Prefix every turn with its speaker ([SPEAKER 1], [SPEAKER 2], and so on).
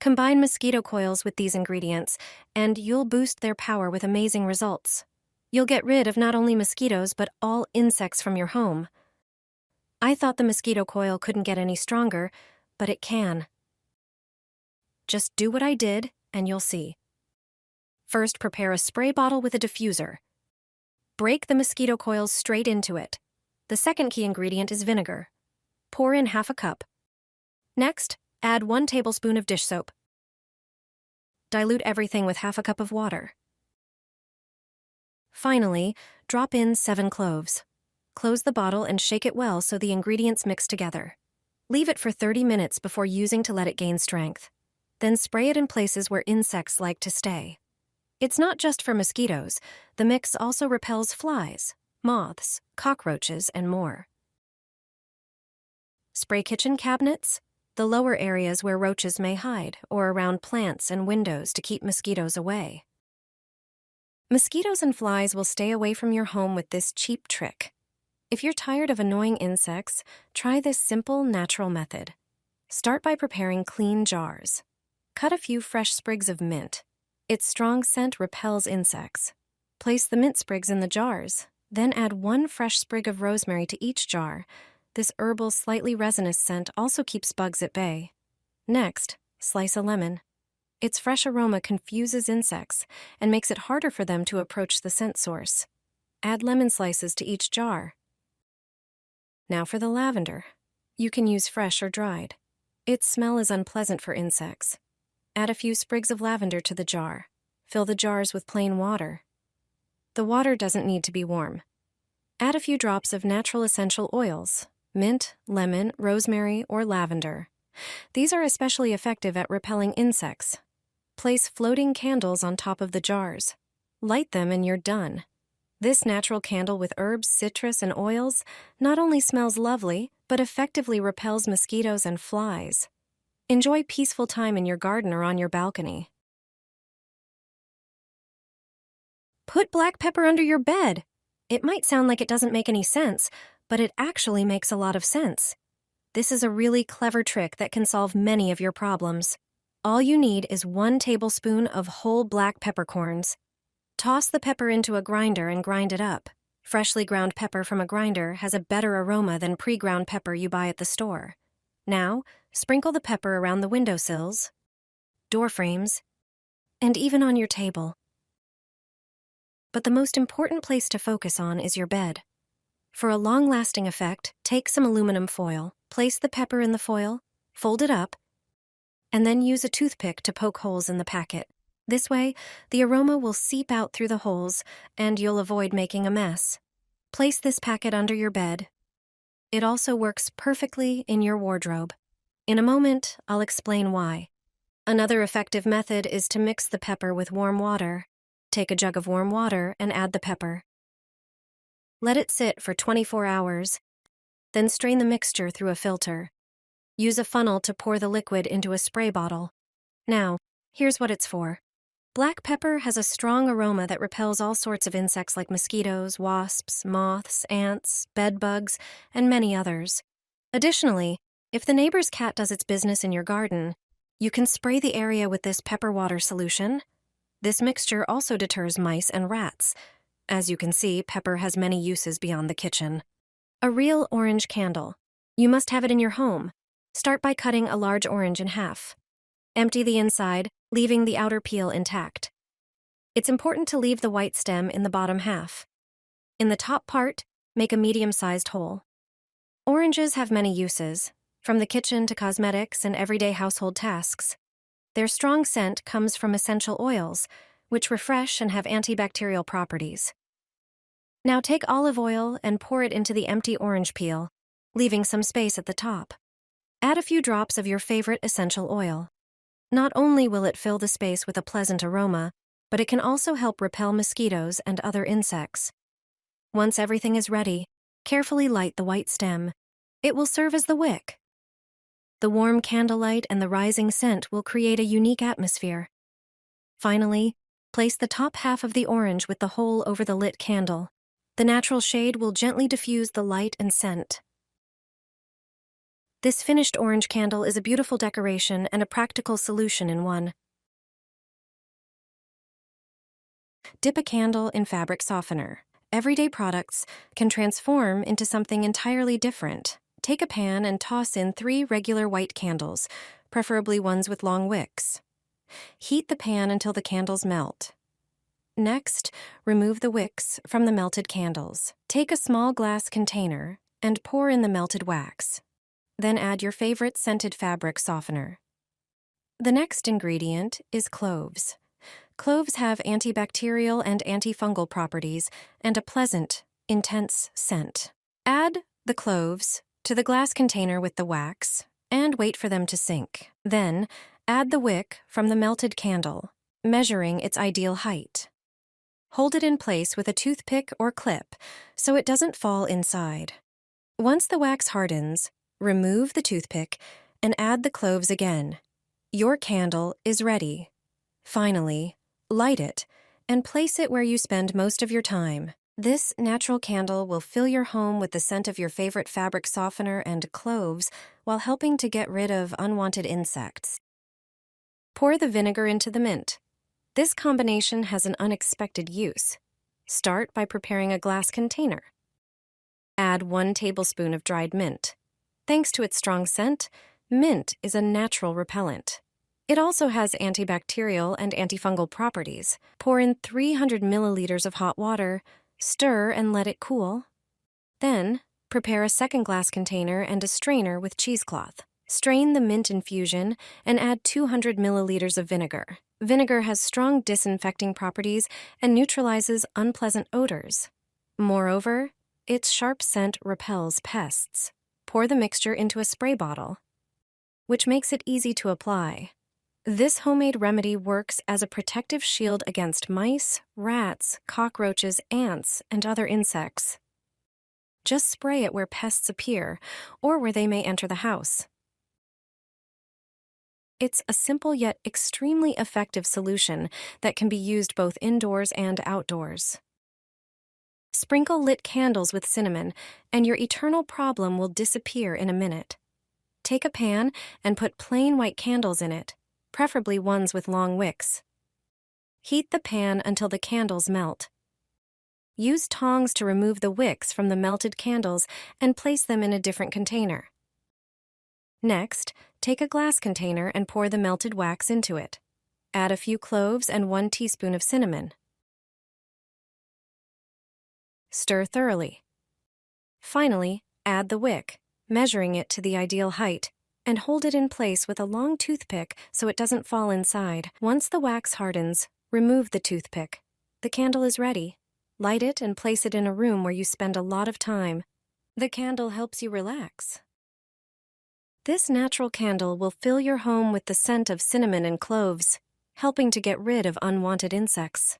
[SPEAKER 1] Combine mosquito coils with these ingredients, and you'll boost their power with amazing results. You'll get rid of not only mosquitoes but all insects from your home. I thought the mosquito coil couldn't get any stronger, but it can. Just do what I did, and you'll see. First, prepare a spray bottle with a diffuser. Break the mosquito coils straight into it. The second key ingredient is vinegar. Pour in half a cup. Next, add 1 tablespoon of dish soap. Dilute everything with half a cup of water. Finally, drop in 7 cloves. Close the bottle and shake it well so the ingredients mix together. Leave it for 30 minutes before using to let it gain strength. Then spray it in places where insects like to stay. It's not just for mosquitoes. The mix also repels flies, moths, cockroaches, and more. Spray kitchen cabinets, the lower areas where roaches may hide, or around plants and windows to keep mosquitoes away. Mosquitoes and flies will stay away from your home with this cheap trick. If you're tired of annoying insects, try this simple, natural method. Start by preparing clean jars. Cut a few fresh sprigs of mint. Its strong scent repels insects. Place the mint sprigs in the jars, then add 1 fresh sprig of rosemary to each jar. This herbal, slightly resinous scent also keeps bugs at bay. Next, slice a lemon. Its fresh aroma confuses insects and makes it harder for them to approach the scent source. Add lemon slices to each jar. Now for the lavender. You can use fresh or dried. Its smell is unpleasant for insects. Add a few sprigs of lavender to the jar. Fill the jars with plain water. The water doesn't need to be warm. Add a few drops of natural essential oils, mint, lemon, rosemary, or lavender. These are especially effective at repelling insects. Place floating candles on top of the jars. Light them and you're done. This natural candle with herbs, citrus, and oils not only smells lovely, but effectively repels mosquitoes and flies. Enjoy peaceful time in your garden or on your balcony. Put black pepper under your bed. It might sound like it doesn't make any sense, but it actually makes a lot of sense. This is a really clever trick that can solve many of your problems. All you need is 1 tablespoon of whole black peppercorns. Toss the pepper into a grinder and grind it up. Freshly ground pepper from a grinder has a better aroma than pre-ground pepper you buy at the store. Now, sprinkle the pepper around the windowsills, door frames, and even on your table. But the most important place to focus on is your bed. For a long-lasting effect, take some aluminum foil, place the pepper in the foil, fold it up, and then use a toothpick to poke holes in the packet. This way, the aroma will seep out through the holes, and you'll avoid making a mess. Place this packet under your bed. It also works perfectly in your wardrobe. In a moment, I'll explain why. Another effective method is to mix the pepper with warm water. Take a jug of warm water and add the pepper. Let it sit for 24 hours. Then strain the mixture through a filter. Use a funnel to pour the liquid into a spray bottle. Now, here's what it's for. Black pepper has a strong aroma that repels all sorts of insects like mosquitoes, wasps, moths, ants, bedbugs, and many others. Additionally, if the neighbor's cat does its business in your garden, you can spray the area with this pepper water solution. This mixture also deters mice and rats. As you can see, pepper has many uses beyond the kitchen. A real orange candle. You must have it in your home. Start by cutting a large orange in half. Empty the inside, leaving the outer peel intact. It's important to leave the white stem in the bottom half. In the top part, make a medium-sized hole. Oranges have many uses, from the kitchen to cosmetics and everyday household tasks. Their strong scent comes from essential oils, which refresh and have antibacterial properties. Now take olive oil and pour it into the empty orange peel, leaving some space at the top. Add a few drops of your favorite essential oil. Not only will it fill the space with a pleasant aroma, but it can also help repel mosquitoes and other insects. Once everything is ready, carefully light the white stem. It will serve as the wick. The warm candlelight and the rising scent will create a unique atmosphere. Finally, place the top half of the orange with the hole over the lit candle. The natural shade will gently diffuse the light and scent. This finished orange candle is a beautiful decoration and a practical solution in one. Dip a candle in fabric softener. Everyday products can transform into something entirely different. Take a pan and toss in 3 regular white candles, preferably ones with long wicks. Heat the pan until the candles melt. Next, remove the wicks from the melted candles. Take a small glass container and pour in the melted wax. Then add your favorite scented fabric softener. The next ingredient is cloves. Cloves have antibacterial and antifungal properties and a pleasant, intense scent. Add the cloves to the glass container with the wax and wait for them to sink. Then, add the wick from the melted candle, measuring its ideal height. Hold it in place with a toothpick or clip so it doesn't fall inside. Once the wax hardens, remove the toothpick and add the cloves again. Your candle is ready. Finally, light it and place it where you spend most of your time. This natural candle will fill your home with the scent of your favorite fabric softener and cloves while helping to get rid of unwanted insects. Pour the vinegar into the mint. This combination has an unexpected use. Start by preparing a glass container. Add 1 tablespoon of dried mint. Thanks to its strong scent, mint is a natural repellent. It also has antibacterial and antifungal properties. Pour in 300 milliliters of hot water, stir and let it cool. Then, prepare a second glass container and a strainer with cheesecloth. Strain the mint infusion and add 200 milliliters of vinegar. Vinegar has strong disinfecting properties and neutralizes unpleasant odors. Moreover, its sharp scent repels pests. Pour the mixture into a spray bottle, which makes it easy to apply. This homemade remedy works as a protective shield against mice, rats, cockroaches, ants, and other insects. Just spray it where pests appear or where they may enter the house. It's a simple yet extremely effective solution that can be used both indoors and outdoors. Sprinkle lit candles with cinnamon, and your eternal problem will disappear in a minute. Take a pan and put plain white candles in it, preferably ones with long wicks. Heat the pan until the candles melt. Use tongs to remove the wicks from the melted candles and place them in a different container. Next, take a glass container and pour the melted wax into it. Add a few cloves and 1 teaspoon of cinnamon. Stir thoroughly. Finally, add the wick, measuring it to the ideal height, and hold it in place with a long toothpick so it doesn't fall inside. Once the wax hardens, remove the toothpick. The candle is ready. Light it and place it in a room where you spend a lot of time. The candle helps you relax. This natural candle will fill your home with the scent of cinnamon and cloves, helping to get rid of unwanted insects.